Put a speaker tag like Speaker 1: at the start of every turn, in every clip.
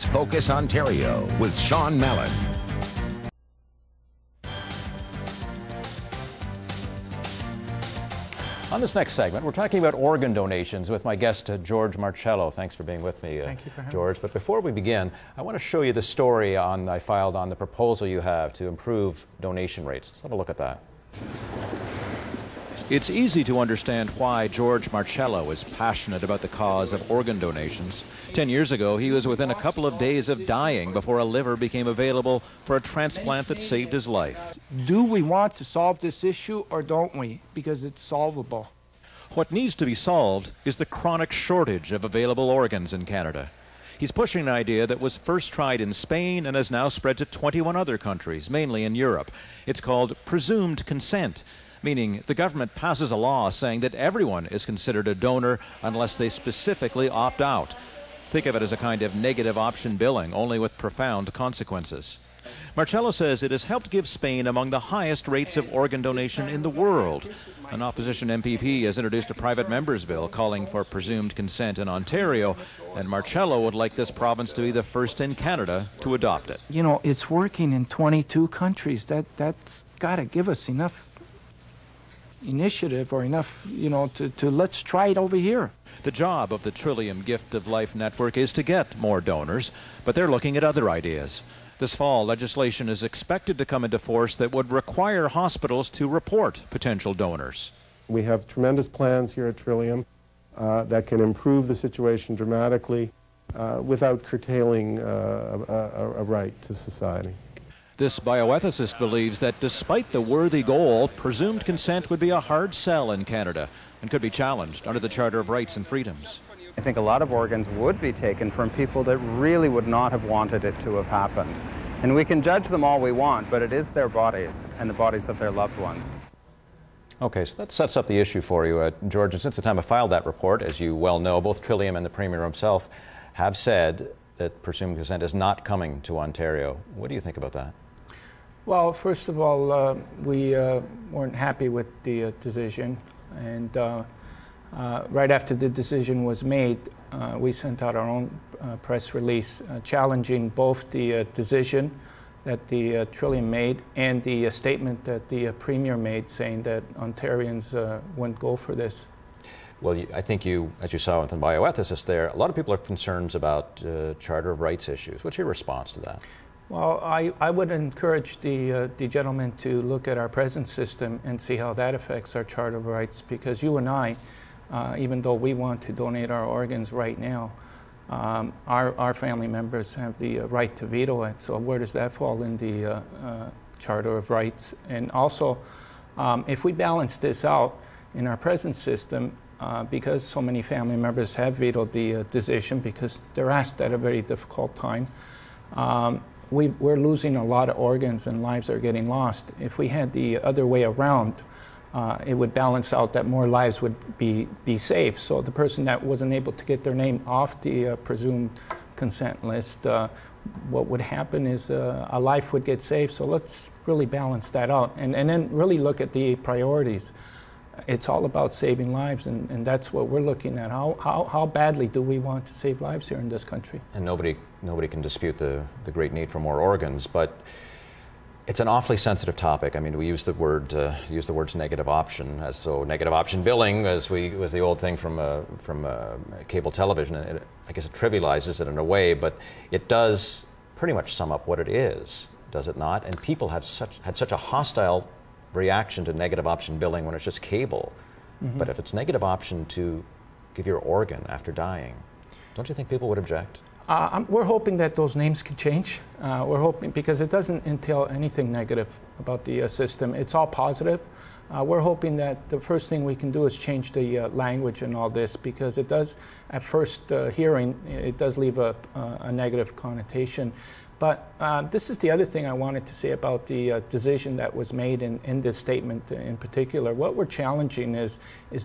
Speaker 1: Focus Ontario with Sean Mallon.
Speaker 2: On this next segment, we're talking about organ donations with my guest, George Marcello. Thanks for being with me,
Speaker 3: Thank you for having
Speaker 2: George.
Speaker 3: me.
Speaker 2: But before we begin, I want to show you the story I filed on the proposal you have to improve donation rates. Let's have a look at that.
Speaker 4: It's easy to understand why George Marcello is passionate about the cause of organ donations. 10 years ago, he was within a couple of days of dying before a liver became available for a transplant that saved his life.
Speaker 3: Do we want to solve this issue or don't we? Because it's solvable.
Speaker 4: What needs to be solved is the chronic shortage of available organs in Canada. He's pushing an idea that was first tried in Spain and has now spread to 21 other countries, mainly in Europe. It's called presumed consent, meaning the government passes a law saying that everyone is considered a donor unless they specifically opt out. Think of it as a kind of negative option billing, only with profound consequences. Marcello says it has helped give Spain among the highest rates of organ donation in the world. An opposition MPP has introduced a private member's bill calling for presumed consent in Ontario, and Marcello would like this province to be the first in Canada to adopt it.
Speaker 3: You know, it's working in 22 countries. That's got to give us enough initiative or enough, to let's try it over here.
Speaker 4: The job of the Trillium Gift of Life Network is to get more donors, but they're looking at other ideas. This fall, legislation is expected to come into force that would require hospitals to report potential donors.
Speaker 5: We have tremendous plans here at Trillium that can improve the situation dramatically without curtailing a right to society.
Speaker 4: This bioethicist believes that despite the worthy goal, presumed consent would be a hard sell in Canada and could be challenged under the Charter of Rights and Freedoms.
Speaker 6: I think a lot of organs would be taken from people that really would not have wanted it to have happened. And we can judge them all we want, but it is their bodies and the bodies of their loved ones.
Speaker 2: Okay, so that sets up the issue for you, George. And since the time I filed that report, as you well know, both Trillium and the Premier himself have said that presumed consent is not coming to Ontario. What do you think about that?
Speaker 3: Well, first of all, we weren't happy with the decision, and right after the decision was made, we sent out our own press release challenging both the decision that the Trillium made and the statement that the Premier made saying that Ontarians wouldn't go for this.
Speaker 2: Well, I think as you saw with the bioethicist there, a lot of people have concerns about Charter of Rights issues. What's your response to that?
Speaker 3: Well, I would encourage the gentleman to look at our present system and see how that affects our Charter of Rights, because you and I, even though we want to donate our organs right now, our family members have the right to veto it. So where does that fall in the Charter of Rights? And also, if we balance this out in our present system, because so many family members have vetoed the decision because they're asked at a very difficult time, we're losing a lot of organs and lives are getting lost. If we had the other way around, it would balance out that more lives would be saved. So the person that wasn't able to get their name off the presumed consent list, what would happen is a life would get saved. So let's really balance that out and then really look at the priorities. It's all about saving lives, and that's what we're looking at. How badly do we want to save lives here in this country?
Speaker 2: And nobody can dispute the great need for more organs, but it's an awfully sensitive topic. I mean, we use the words negative option, as so negative option billing was the old thing from cable television. And I guess it trivializes it in a way, but it does pretty much sum up what it is, does it not? And people have had such a hostile reaction to negative option billing when it's just cable. Mm-hmm. But if it's negative option to give your organ after dying, don't you think people would object?
Speaker 3: We're hoping that those names can change. We're hoping, because it doesn't entail anything negative about the system. It's all positive. We're hoping that the first thing we can do is change the language in all this, because it does, at first hearing, it does leave a negative connotation. But this is the other thing I wanted to say about the decision that was made in this statement in particular. What we're challenging is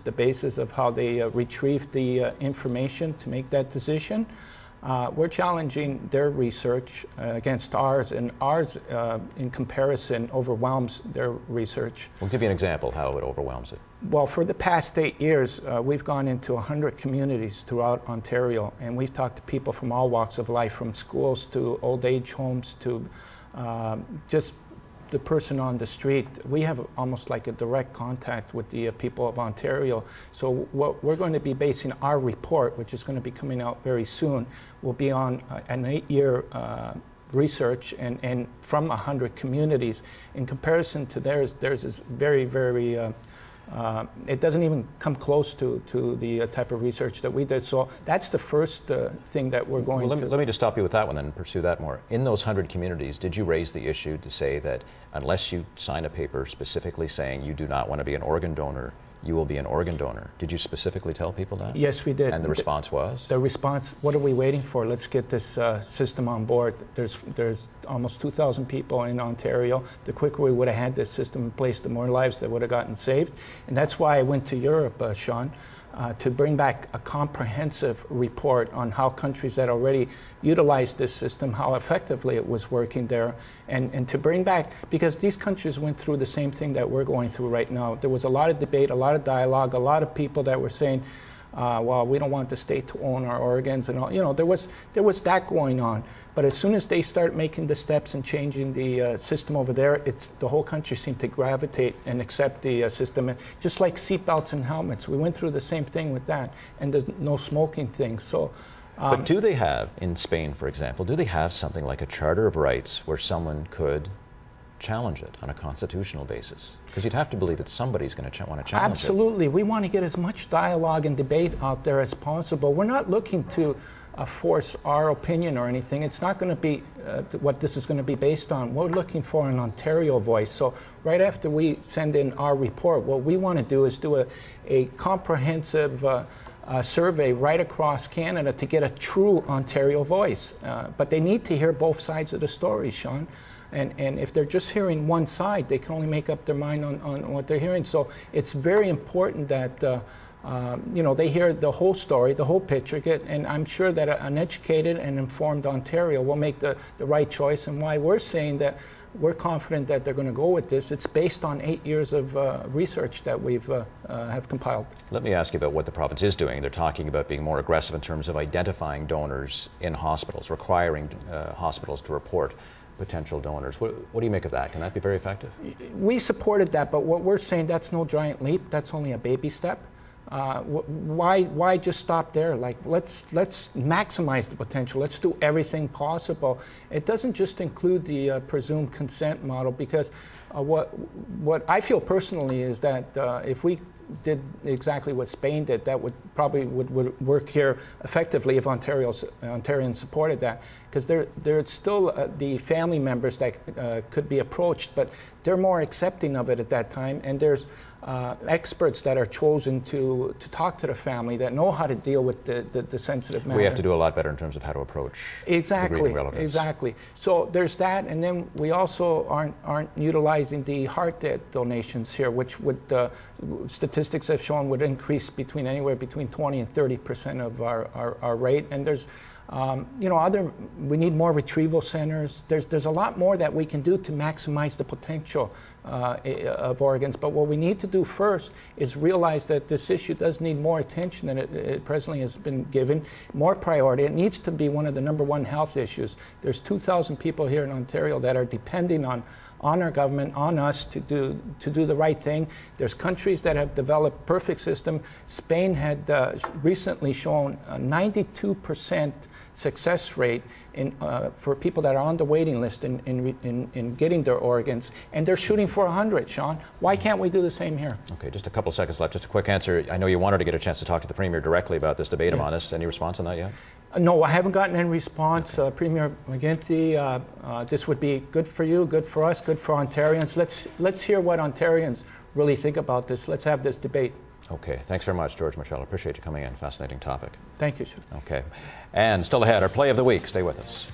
Speaker 3: the basis of how they retrieved the information to make that decision. We're challenging their research against ours, and ours, in comparison, overwhelms their research.
Speaker 2: We'll give you an example how it overwhelms it.
Speaker 3: Well, for the past 8 years, we've gone into 100 communities throughout Ontario, and we've talked to people from all walks of life, from schools to old age homes to just the person on the street. We have almost like a direct contact with the people of Ontario. So what we're going to be basing our report, which is going to be coming out very soon, will be on an 8-year research and from 100 communities. In comparison to theirs is very, very, it doesn't even come close to the type of research that we did. So that's the first thing that we're going to...
Speaker 2: Let me just stop you with that one then and pursue that more. In those 100 communities, did you raise the issue to say that unless you sign a paper specifically saying you do not want to be an organ donor, you will be an organ donor? Did you specifically tell people that?
Speaker 3: Yes, we did.
Speaker 2: And the response was?
Speaker 3: The response, what are we waiting for? Let's get this system on board. There's almost 2,000 people in Ontario. The quicker we would have had this system in place, the more lives that would have gotten saved. And that's why I went to Europe, Sean, to bring back a comprehensive report on how countries that already utilized this system, how effectively it was working there, and to bring back, because these countries went through the same thing that we're going through right now. There was a lot of debate, a lot of dialogue, a lot of people that were saying, well, we don't want the state to own our organs and all. You know, there was that going on. But as soon as they start making the steps and changing the system over there, the whole country seemed to gravitate and accept the system. And just like seatbelts and helmets, we went through the same thing with that, and there's no smoking thing. So,
Speaker 2: but do they have, in Spain, for example, do they have something like a Charter of Rights where someone could challenge it on a constitutional basis? Because you'd have to believe that somebody's going to want to challenge it.
Speaker 3: Absolutely. We want to get as much dialogue and debate out there as possible. We're not looking to force our opinion or anything. It's not going to be what this is going to be based on. We're looking for an Ontario voice. So right after we send in our report, what we want to do is do a comprehensive survey right across Canada to get a true Ontario voice. But they need to hear both sides of the story, Sean. And if they're just hearing one side, they can only make up their mind on what they're hearing. So it's very important that you know, they hear the whole story, the whole picture, and I'm sure that an educated and informed Ontario will make the right choice. And why we're saying that we're confident that they're going to go with this, it's based on 8 years of research that we've have compiled. Let
Speaker 2: me ask you about what the province is doing. They're talking about being more aggressive in terms of identifying donors in hospitals, requiring hospitals to report potential donors. What do you make of that? Can that be very effective?
Speaker 3: We supported that, but what we're saying, that's no giant leap. That's only a baby step. Why just stop there? Like, let's maximize the potential. Let's do everything possible. It doesn't just include the presumed consent model, because what I feel personally is that if we did exactly what Spain did, that would probably work here effectively if Ontarians supported that, because there's still the family members that could be approached, but they're more accepting of it at that time, and there's experts that are chosen to talk to the family that know how to deal with the sensitive matter.
Speaker 2: We have to do a lot better in terms of how to approach the grieving relatives.
Speaker 3: Exactly. So there's that, and then we also aren't utilizing the heart donations here, which would statistics have shown would increase anywhere between 20 and 30% of our rate. And there's you know, we need more retrieval centers. There's a lot more that we can do to maximize the potential of organs. But what we need to do first is realize that this issue does need more attention than it presently has been given, more priority. It needs to be one of the #1 health issues. There's 2,000 people here in Ontario that are depending on our government, on us to do the right thing. There's countries that have developed perfect system. Spain had recently shown a 92% success rate for people that are on the waiting list in getting their organs, and they're shooting for 100, Sean. Why can't we do the same here?
Speaker 2: Okay, just a couple seconds left. Just a quick answer. I know you wanted to get a chance to talk to the Premier directly about this debate. Yes. I'm honest. Any response on that yet?
Speaker 3: No, I haven't gotten any response. Okay. Premier McGuinty, this would be good for you, good for us, good for Ontarians. Let's hear what Ontarians really think about this. Let's have this debate.
Speaker 2: Okay, thanks very much, George Marchal. Appreciate you coming in. Fascinating topic.
Speaker 3: Thank you, sir.
Speaker 2: Okay, and still ahead, our play of the week. Stay with us.